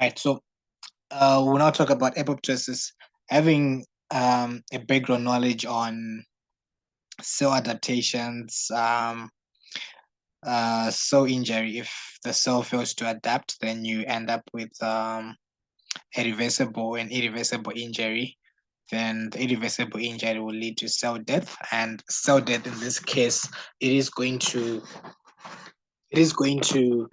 Right. So we'll now talk about apoptosis. Having a background knowledge on cell adaptations, cell injury. If the cell fails to adapt, then you end up with a reversible and irreversible injury. Then the irreversible injury will lead to cell death, and cell death in this case, it is going to it is going to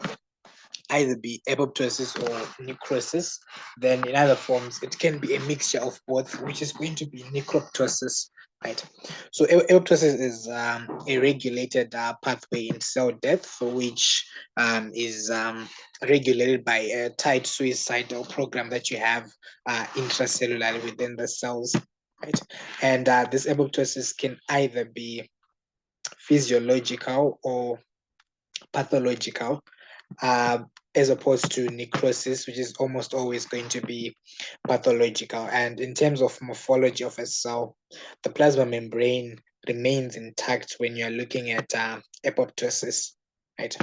either be apoptosis or necrosis. Then in other forms, it can be a mixture of both, which is going to be necroptosis, right? So apoptosis is a regulated pathway in cell death, which is regulated by a tight suicidal program that you have intracellularly within the cells, right? And this apoptosis can either be physiological or pathological, uh, as opposed to necrosis, which is almost always going to be pathological. And in terms of morphology of a cell, the plasma membrane remains intact when you're looking at apoptosis, right?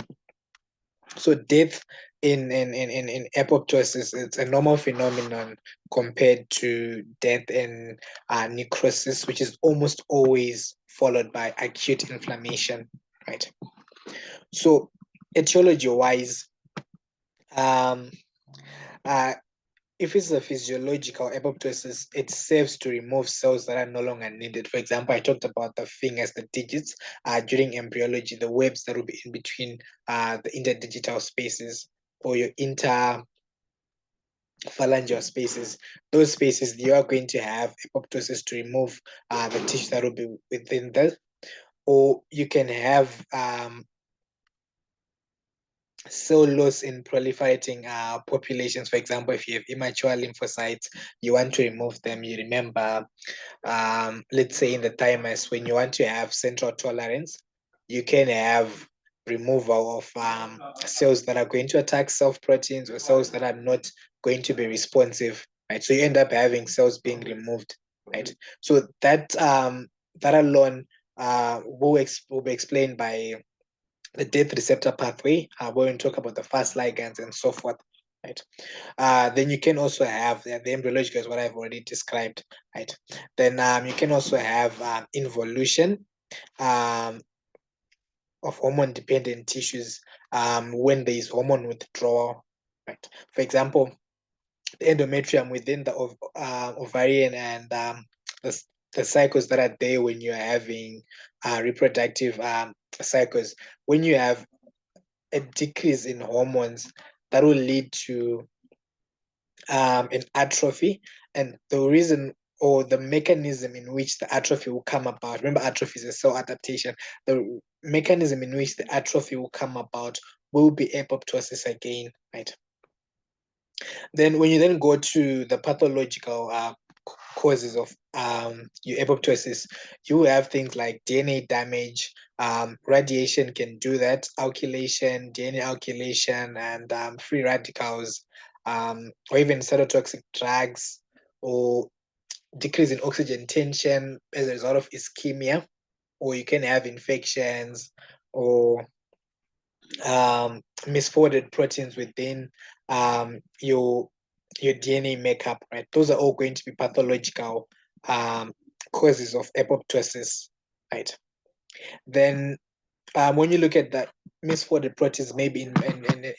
So death in apoptosis, it's a normal phenomenon compared to death in necrosis, which is almost always followed by acute inflammation, right? So etiology wise, um, uh, if it's a physiological apoptosis, it serves to remove cells that are no longer needed. For example, I talked about the fingers, the digits, during embryology, the webs that will be in between the interdigital spaces or your interphalangeal spaces. Those spaces, you are going to have apoptosis to remove the tissue that will be within that. Or you can have cell loss in proliferating populations. For example, if you have immature lymphocytes, you want to remove them. You remember, let's say in the thymus, when you want to have central tolerance, you can have removal of cells that are going to attack self proteins or cells that are not going to be responsive, right? So you end up having cells being removed, right? So that alone will be explained by the death receptor pathway, when we talk about the fast ligands and so forth, right? Then you can also have the embryological is what I've already described, right? Then you can also have involution um, of hormone-dependent tissues when there is hormone withdrawal, right? For example, the endometrium within the ovarian and the, the cycles that are there when you're having reproductive cycles. When you have a decrease in hormones, that will lead to an atrophy. And the reason or the mechanism in which the atrophy will come about, remember, atrophy is a cell adaptation. The mechanism in which the atrophy will come about will be apoptosis again, right? Then when you then go to the pathological causes of your apoptosis, you have things like DNA damage. Radiation can do that, alkylation, DNA alkylation, and free radicals, or even cytotoxic drugs, or decrease in oxygen tension as a result of ischemia, or you can have infections, or misfolded proteins within your DNA makeup, right? Those are all going to be pathological causes of apoptosis, right? Then when you look at that misfolded proteins, maybe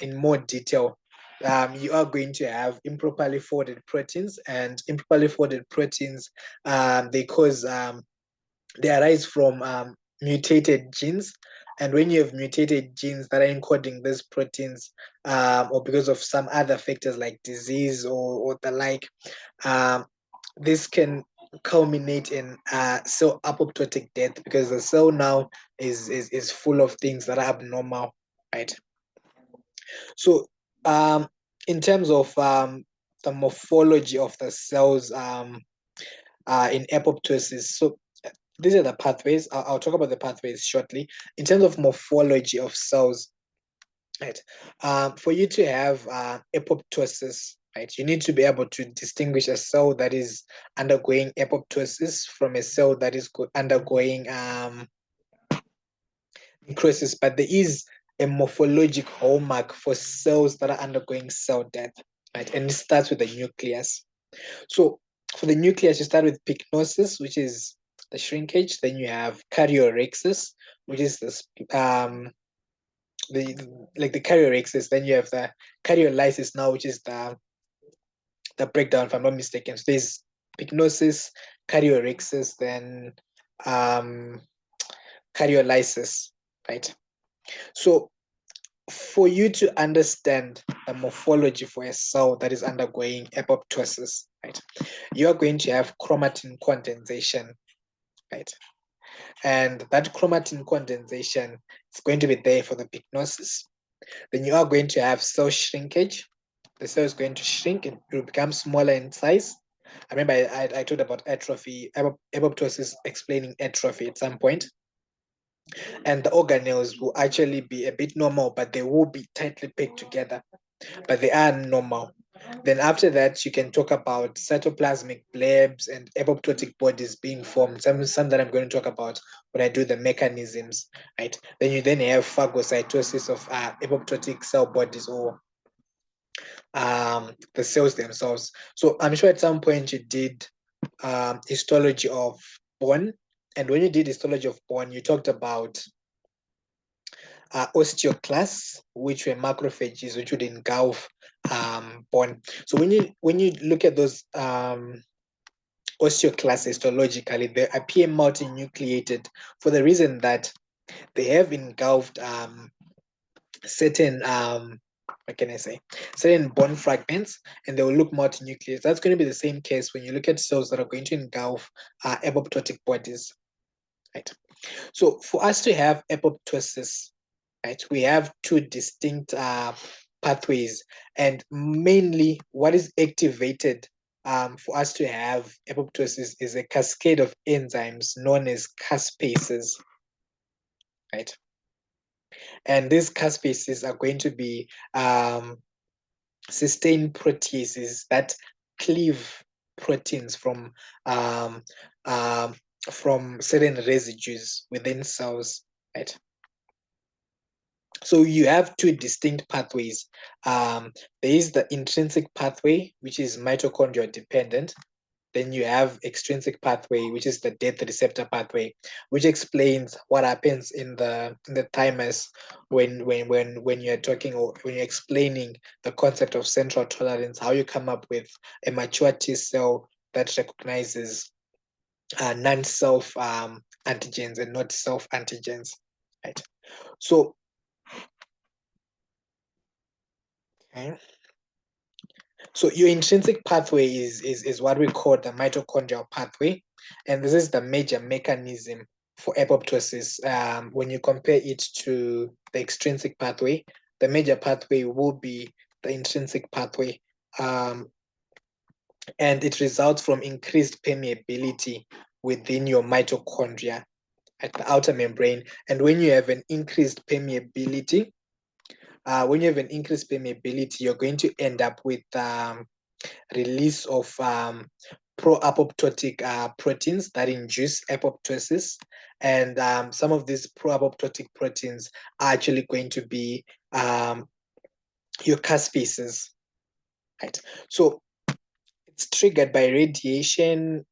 in more detail, you are going to have improperly folded proteins, and improperly folded proteins, they cause they arise from mutated genes. And when you have mutated genes that are encoding these proteins, or because of some other factors like disease or the like, um, this can culminate in cell apoptotic death, because the cell now is full of things that are abnormal, right? So, in terms of the morphology of the cells in apoptosis, so these are the pathways. I'll talk about the pathways shortly. In terms of morphology of cells, right? For you to have apoptosis, right, you need to be able to distinguish a cell that is undergoing apoptosis from a cell that is undergoing necrosis. But there is a morphologic hallmark for cells that are undergoing cell death. right? And it starts with the nucleus. So for the nucleus, you start with pycnosis, which is the shrinkage. Then you have karyorrhexis, which is this the like the karyorrhexis. Then you have the karyolysis now, which is the breakdown, if I'm not mistaken. So there's pycnosis, karyorrhexis, then karyolysis, right? So for you to understand the morphology for a cell that is undergoing apoptosis, right, you are going to have chromatin condensation, right? And that chromatin condensation is going to be there for the pycnosis. Then you are going to have cell shrinkage. The cell is going to shrink and it will become smaller in size. I remember I talked about atrophy, apoptosis explaining atrophy at some point. And the organelles will actually be a bit normal, but they will be tightly packed together, but they are normal. Then after that, you can talk about cytoplasmic blebs and apoptotic bodies being formed, some that I'm going to talk about when I do the mechanisms, right? Then you then have phagocytosis of apoptotic cell bodies, or the cells themselves. So I'm sure at some point you did histology of bone. And when you did histology of bone, you talked about osteoclasts, which were macrophages, which would engulf bone. So when you look at those osteoclasts histologically, they appear multinucleated for the reason that they have engulfed certain what can I say? Certain bone fragments, and they will look multinucleated. That's going to be the same case when you look at cells that are going to engulf apoptotic bodies, right? So for us to have apoptosis, right, we have two distinct pathways, and mainly what is activated for us to have apoptosis is a cascade of enzymes known as caspases, right? And these caspases are going to be cysteine proteases that cleave proteins um, from certain residues within cells, right? So you have two distinct pathways. There is the intrinsic pathway, which is mitochondrial dependent. Then you have extrinsic pathway, which is the death receptor pathway, which explains what happens in the thymus when you're talking, or when you're explaining the concept of central tolerance, how you come up with a mature T cell that recognizes non-self antigens and not self antigens, right? So, okay. So your intrinsic pathway is what we call the mitochondrial pathway, and this is the major mechanism for apoptosis. When you compare it to the extrinsic pathway, the major pathway will be the intrinsic pathway, and it results from increased permeability within your mitochondria at the outer membrane. And when you have an increased permeability, you're going to end up with release of pro-apoptotic proteins that induce apoptosis. And some of these pro-apoptotic proteins are actually going to be your caspases, right? So it's triggered by radiation,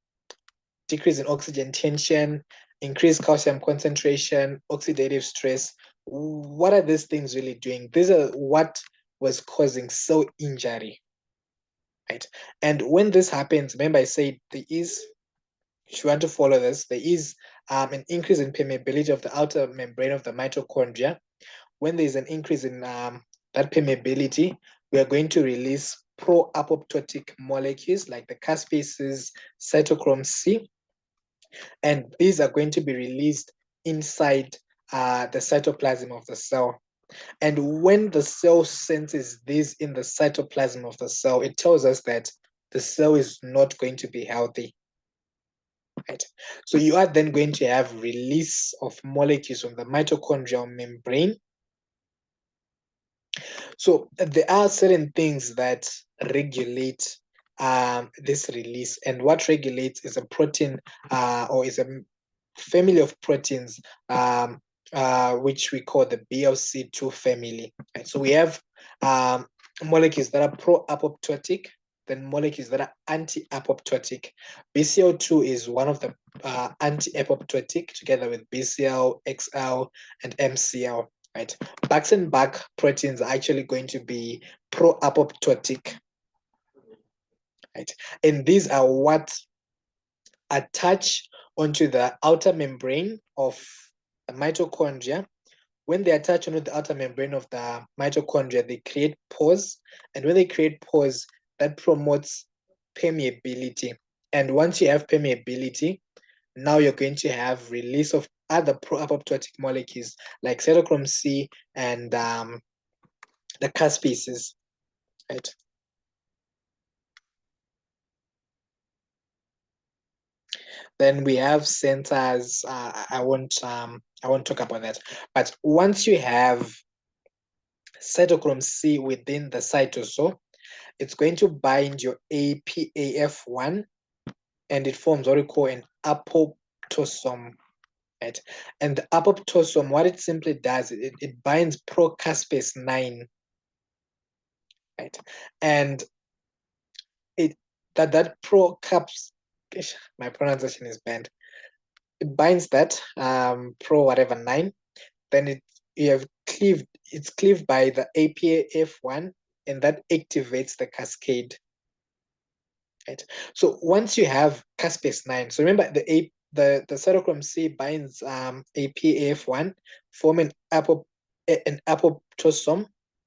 decrease in oxygen tension, increased calcium concentration, oxidative stress. What are these things really doing? These are what was causing cell injury, right? And when this happens, remember I said there is, if you want to follow this, there is an increase in permeability of the outer membrane of the mitochondria. When there's an increase in that permeability, we are going to release pro-apoptotic molecules like the caspases, cytochrome C, and these are going to be released inside the cytoplasm of the cell. And when the cell senses this in the cytoplasm of the cell, it tells us that the cell is not going to be healthy, right? So you are then going to have release of molecules from the mitochondrial membrane. So there are certain things that regulate this release, and what regulates is a protein or is a family of proteins which we call the BLC2 family. Right? So we have molecules that are pro-apoptotic, then molecules that are anti-apoptotic. BCL2 is one of the anti-apoptotic, together with BCL, XL, and MCL. Right? Back-and-back proteins are actually going to be pro-apoptotic. Right? And these are what attach onto the outer membrane of the mitochondria. When they attach onto the outer membrane of the mitochondria, they create pores. And when they create pores, that promotes permeability. And once you have permeability, now you're going to have release of other pro-apoptotic molecules like cytochrome C and the caspases, right? Then we have centers. I won't talk about that. But once you have cytochrome C within the cytosol, it's going to bind your APAF1, and it forms what we call an apoptosis. Right? And the apoptosis, what it simply does, it binds procaspase 9, right? And it that procaps, my pronunciation is bad. It binds that pro whatever 9, then it's cleaved by the APAF1, and that activates the cascade. Right. So once you have caspase 9, so remember the cytochrome C binds APAF1, form an apoptosis.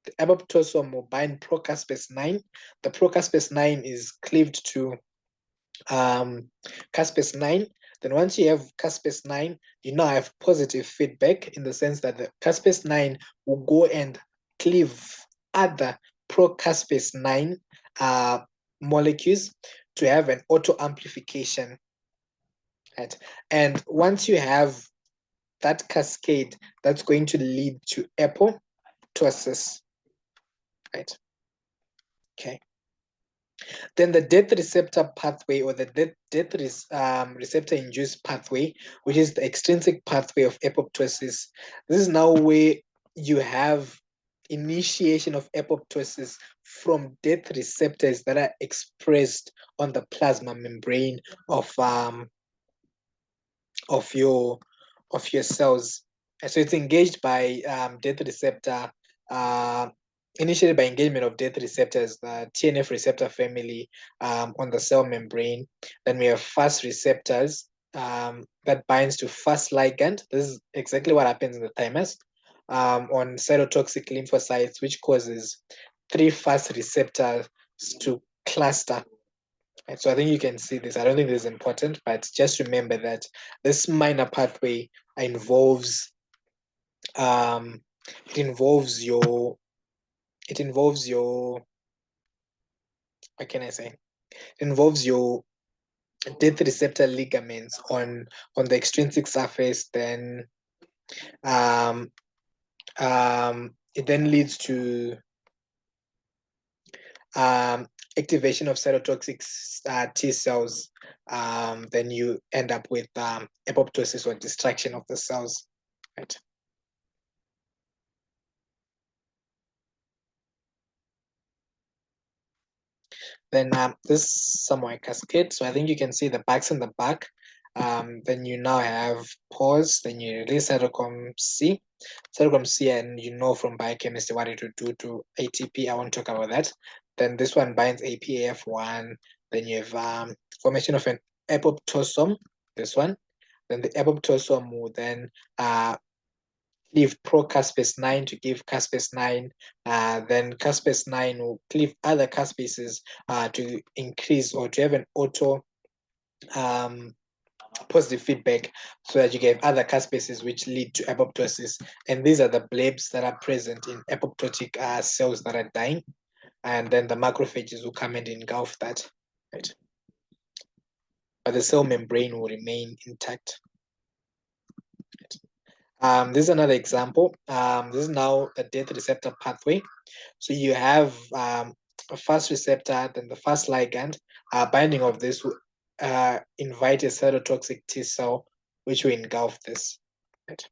The apoptosis will bind procaspase 9. The procaspase 9 is cleaved to caspase 9. Then once you have caspase 9, you now have positive feedback, in the sense that the caspase 9 will go and cleave other procaspase 9 molecules to have an auto amplification. Right? And once you have that cascade, that's going to lead to apoptosis. Right? Okay. Then the death receptor pathway, or the death receptor induced pathway, which is the extrinsic pathway of apoptosis. This is now where you have initiation of apoptosis from death receptors that are expressed on the plasma membrane of your cells. And so it's engaged by death receptor, initiated by engagement of death receptors, the TNF receptor family on the cell membrane. Then we have Fas receptors that binds to Fas ligand. This is exactly what happens in the thymus on cytotoxic lymphocytes, which causes 3 Fas receptors to cluster. And so I think you can see this. I don't think this is important, but just remember that this minor pathway involves it involves your what can I say? It involves your death receptor ligaments on the extrinsic surface. Then it then leads to activation of cytotoxic T cells. Then you end up with apoptosis, or destruction of the cells. Right. Then this is somewhat cascade. So I think you can see the backs in the back. Then you now have pause. Then you release cytochrome C. Cytochrome C, and you know from biochemistry what it would do to ATP. I won't talk about that. Then this one binds APAF1. Then you have formation of an apoptosis. This one. Then the apoptosis will then cleave procaspase 9 to give caspase 9. Then caspase 9 will cleave other caspases to increase, or to have an auto positive feedback, so that you get other caspases which lead to apoptosis. And these are the blebs that are present in apoptotic cells that are dying. And then the macrophages will come and engulf that. Right? But the cell membrane will remain intact. This is another example. This is now a death receptor pathway. So you have a Fas receptor, then the Fas ligand. Binding of this will invite a cytotoxic T cell, which will engulf this. Right.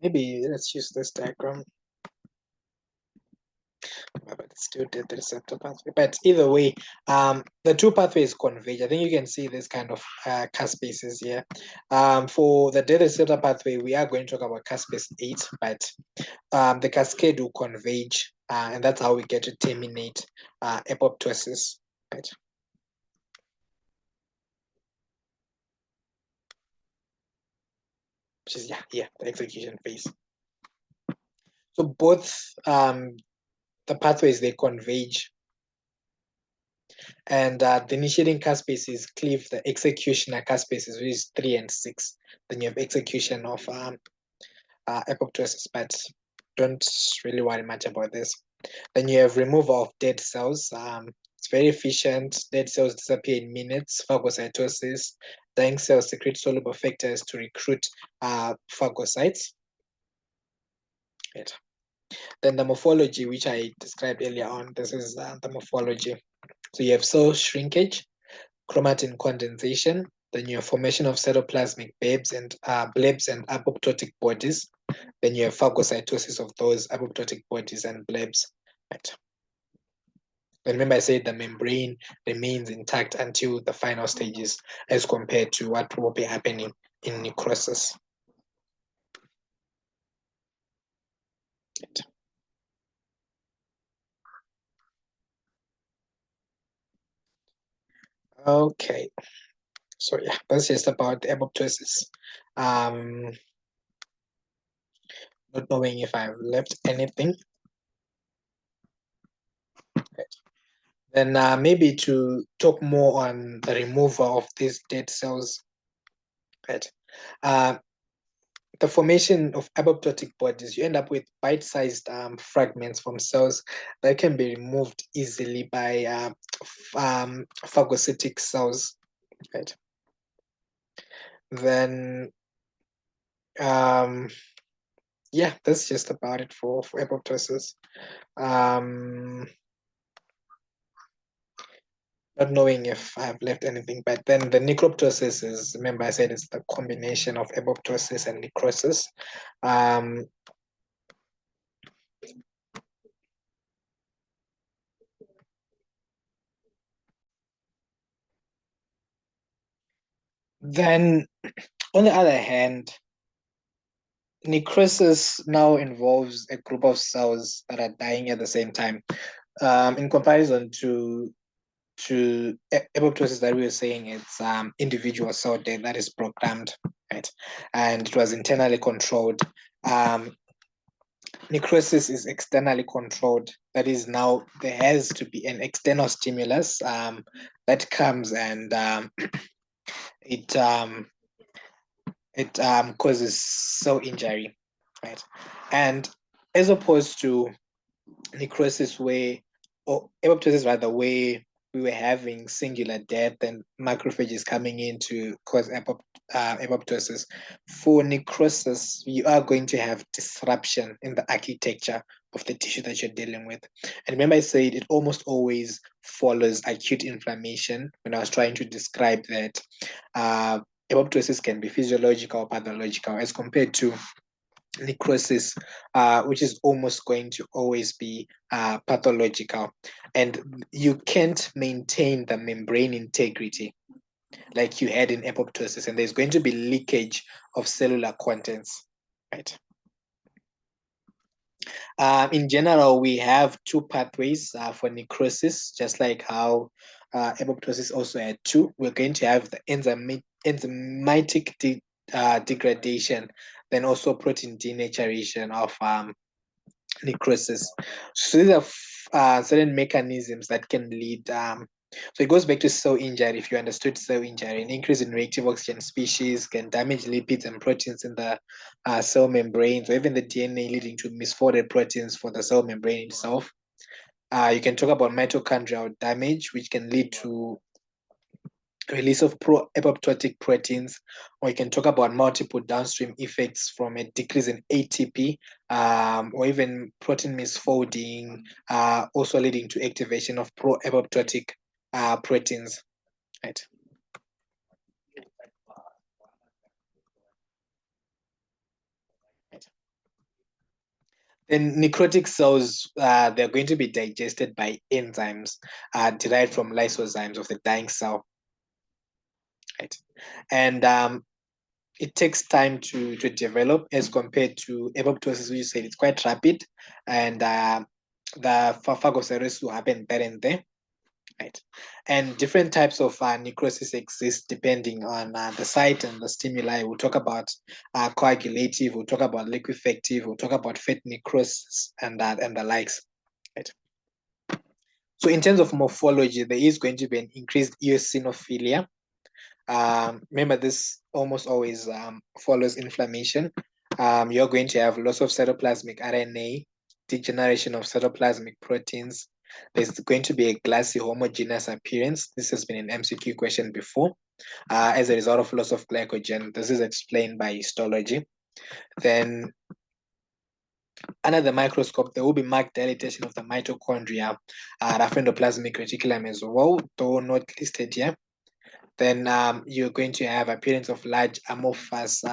maybe let's use this diagram. But it's still the receptor pathway. But either way, the two pathways converge. I think you can see this kind of caspases here. For the death receptor pathway, we are going to talk about caspase 8, but the cascade will converge, and that's how we get to terminate apoptosis. Right. Which is the execution phase. So both the pathways, they converge, and the initiating caspases cleave the executioner caspases, which is 3 and 6. Then you have execution of apoptosis, but don't really worry much about this. Then you have removal of dead cells. It's very efficient. Dead cells disappear in minutes. Phagocytosis. Dying cells secrete soluble factors to recruit phagocytes. Right. Then the morphology, which I described earlier on, this is the morphology. So you have cell shrinkage, chromatin condensation, then you have formation of cytoplasmic blebs and apoptotic bodies. Then you have phagocytosis of those apoptotic bodies and blebs. Right. And remember, I said the membrane remains intact until the final stages, as compared to what will be happening in necrosis. Right. Okay, so yeah, that's just about apoptosis. Not knowing if I've left anything. Right. Then maybe to talk more on the removal of these dead cells. Right. The formation of apoptotic bodies, you end up with bite-sized fragments from cells that can be removed easily by phagocytic cells. Right. Then, yeah, that's just about it for apoptosis. Not knowing if I've left anything, but then the necroptosis is, remember I said it's the combination of apoptosis and necrosis. Then, on the other hand, necrosis now involves a group of cells that are dying at the same time. In comparison to apoptosis that we were saying, it's individual cell death that is programmed, right? And it was internally controlled. Necrosis is externally controlled. That is, now there has to be an external stimulus that comes, and it causes cell injury, right? And as opposed to necrosis, where, or apoptosis rather, where we were having singular death and macrophages coming in to cause apoptosis. For necrosis, you are going to have disruption in the architecture of the tissue that you're dealing with. And remember, I said it almost always follows acute inflammation when I was trying to describe that apoptosis can be physiological or pathological, as compared to necrosis, which is almost going to always be pathological. And you can't maintain the membrane integrity like you had in apoptosis, and there's going to be leakage of cellular contents, right? In general, we have two pathways for necrosis, just like how apoptosis also had two. We're going to have the enzymatic degradation, then also protein denaturation of necrosis. So these are certain mechanisms that can lead. So it goes back to cell injury. If you understood cell injury, an increase in reactive oxygen species can damage lipids and proteins in the cell membranes, or even the DNA, leading to misfolded proteins for the cell membrane itself. You can talk about mitochondrial damage, which can lead to release of pro-apoptotic proteins, or you can talk about multiple downstream effects from a decrease in ATP, or even protein misfolding, also leading to activation of pro-apoptotic proteins. Right. Right. Then necrotic cells, they're going to be digested by enzymes derived from lysozymes of the dying cell, right? And it takes time to develop as compared to apoptosis, which you said it's quite rapid, and the phagocytosis will happen there and there, right? And different types of necrosis exist depending on the site and the stimuli. We'll talk about coagulative, we'll talk about liquefactive, we'll talk about fat necrosis and the likes, right? So in terms of morphology, there is going to be an increased eosinophilia. Remember, this almost always follows inflammation. You're going to have loss of cytoplasmic RNA, degeneration of cytoplasmic proteins. There's going to be a glassy homogeneous appearance. This has been an MCQ question before. As a result of loss of glycogen, this is explained by histology. Then under the microscope, there will be marked dilatation of the mitochondria, rough endoplasmic reticulum as well, though not listed here. Then you're going to have appearance of large amorphous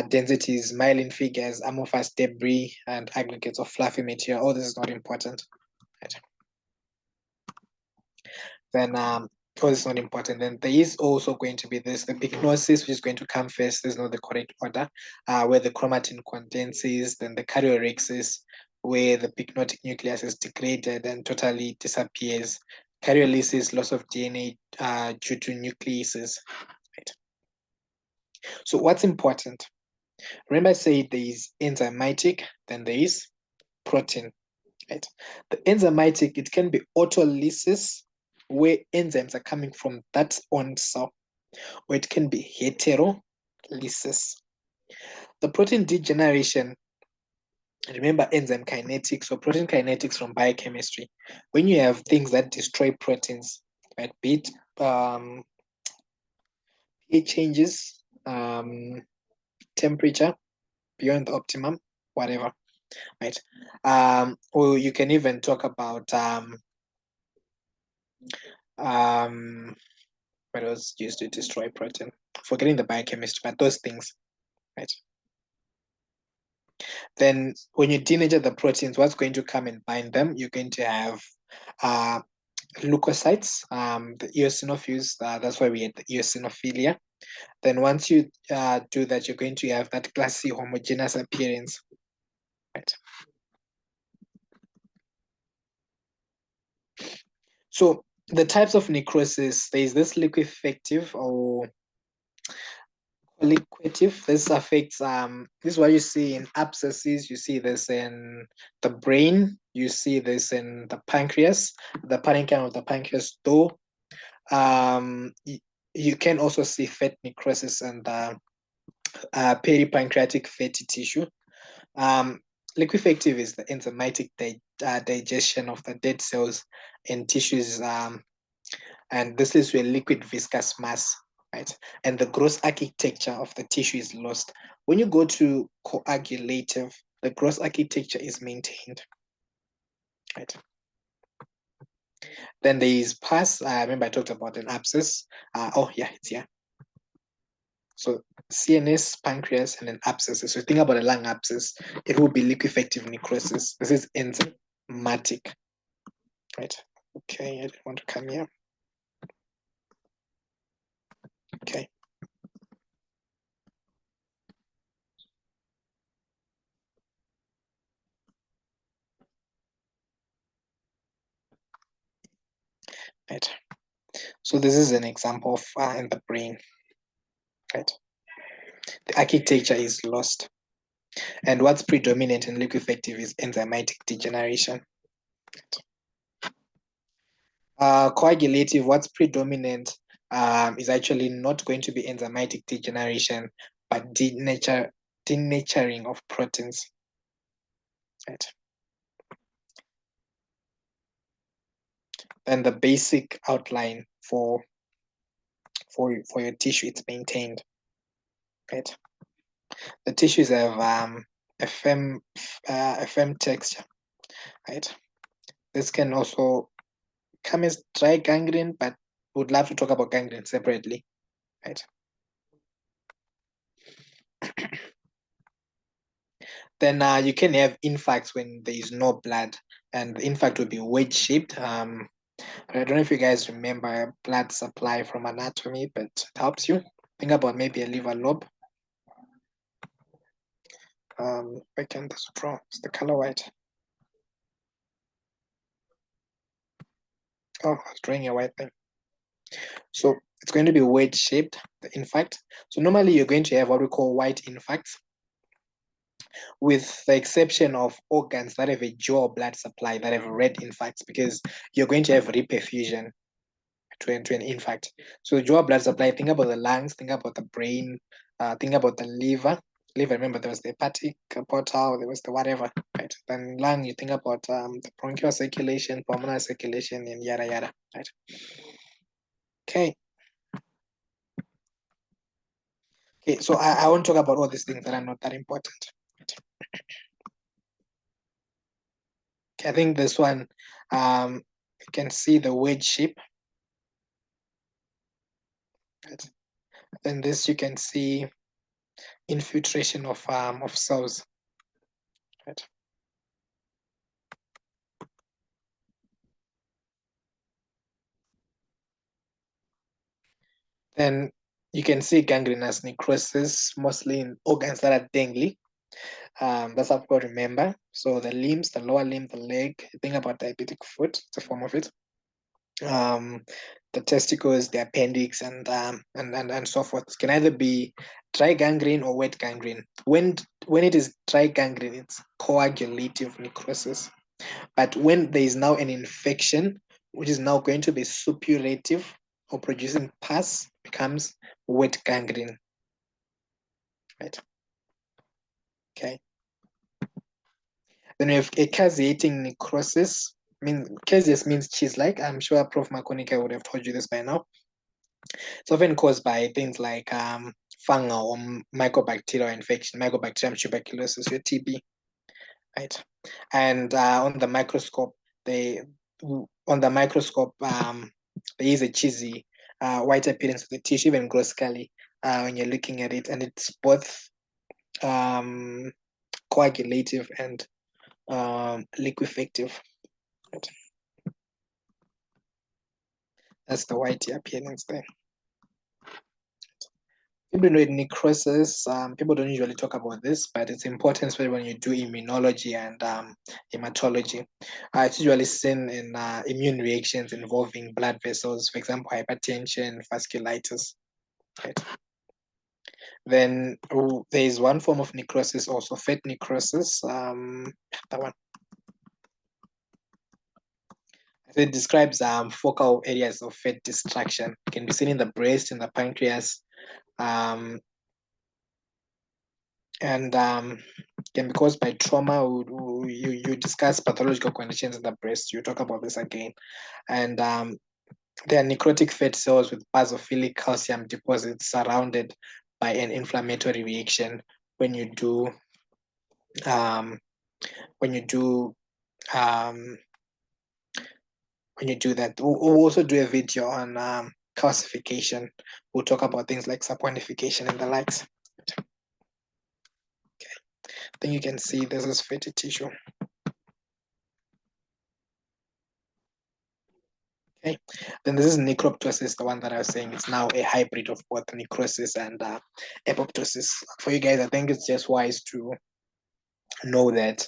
densities, myelin figures, amorphous debris, and aggregates of fluffy material. All this is not important. Right? Then all this is not important. Then there is also going to be the pycnosis, which is going to come first. There's not the correct order, where the chromatin condenses, then the karyorrhexis, where the pycnotic nucleus is degraded and totally disappears. Karyolysis, loss of DNA due to nucleases. Right? So what's important? Remember I said there is enzymatic, then there is protein, right? The enzymatic, it can be autolysis, where enzymes are coming from that own cell, or it can be heterolysis. The protein degeneration, remember enzyme kinetics or protein kinetics from biochemistry. When you have things that destroy proteins, right, be it pH changes, temperature beyond the optimum, whatever, right? Or you can even talk about what was used to destroy protein. Forgetting the biochemistry, but those things, right? Then when you denature the proteins, what's going to come and bind them? You're going to have leukocytes, the eosinophils. That's why we had the eosinophilia. Then once you do that, you're going to have that glassy homogeneous appearance, right? So the types of necrosis, there is this liquefactive or liquidative. This affects this is what you see in abscesses, you see this in the brain, you see this in the pancreas, the parenchyma of the pancreas, though you can also see fat necrosis and the peripancreatic fatty tissue. Liquefactive is the enzymatic digestion of the dead cells and tissues, and this is where liquid viscous mass, right? And the gross architecture of the tissue is lost. When you go to coagulative, the gross architecture is maintained, right? Then there is pus. Remember I talked about an abscess. Oh yeah, it's here. So CNS, pancreas, and an abscess. So think about a lung abscess. It will be liquefactive necrosis. This is enzymatic, right? Okay, I didn't want to come here. Okay. Right. So this is an example of in the brain, right? The architecture is lost. And what's predominant in liquefactive is enzymatic degeneration. Coagulative, what's predominant is actually not going to be enzymatic degeneration, but denaturing of proteins. Right. Then the basic outline for your tissue, it's maintained. Right. The tissues have a firm texture. Right. This can also come as dry gangrene, but would love to talk about gangrene separately. Right. Then you can have infarcts when there is no blood, and the infarct will be wedge-shaped. I don't know if you guys remember blood supply from anatomy, but it helps you. Think about maybe a liver lobe. Where can this draw? It's the color white. Oh, I was drawing a white thing. So it's going to be wedge-shaped, the infarct. So normally you're going to have what we call white infarcts, with the exception of organs that have a dual blood supply that have red infarcts, because you're going to have reperfusion to an infarct. So dual blood supply, think about the lungs, think about the brain, think about the liver. Liver, remember there was the hepatic portal, there was the whatever, right? Then lung, you think about the bronchial circulation, pulmonary circulation, and yada yada, right? Okay. Okay, so I won't talk about all these things that are not that important. Okay, I think this one, you can see the wedge shape. Right? Then this you can see infiltration of cells. Right? Then you can see gangrenous necrosis, mostly in organs that are dangly. That's what I've got to remember. So the limbs, the lower limb, the leg. Think about diabetic foot, it's a form of it. The testicles, the appendix, and so forth. It can either be dry gangrene or wet gangrene. When it is dry gangrene, it's coagulative necrosis. But when there is now an infection, which is now going to be suppurative or producing pus, becomes wet gangrene. Right. Okay. Then we have a caseating necrosis. Caseous means cheese-like. I'm sure Prof. Makonika would have told you this by now. It's often caused by things like fungal or mycobacterial infection, Mycobacterium tuberculosis, your TB, right? And on the microscope, there is a cheesy white appearance of the tissue, even grossly when you're looking at it, and it's both coagulative and liquefactive. Right? That's the white appearance there. Fibrinoid necrosis, people don't usually talk about this, but it's important, especially when you do immunology and hematology. It's usually seen in immune reactions involving blood vessels, for example, hypertension, vasculitis. Right? Then there is one form of necrosis, also fat necrosis. That one. It describes focal areas of fat destruction. It can be seen in the breast, in the pancreas, and can be caused by trauma. You discuss pathological conditions in the breast. You talk about this again. And there are necrotic fat cells with basophilic calcium deposits surrounded by an inflammatory reaction when you do um, when you do um, that. We'll also do a video on calcification. We'll talk about things like saponification and the likes. I think you can see this is fatty tissue. Okay, then this is necroptosis, the one that I was saying. It's now a hybrid of both necrosis and apoptosis. For you guys, I think it's just wise to know that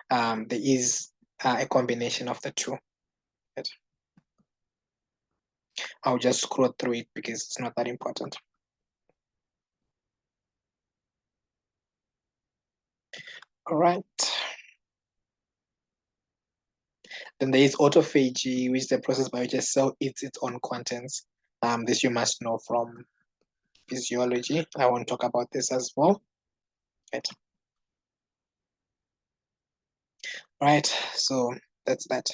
there is a combination of the two. Right? I'll just scroll through it because it's not that important. All right. Then there is autophagy, which is the process by which a cell eats its own contents. This you must know from physiology. I won't talk about this as well. Right. Right. So that's that.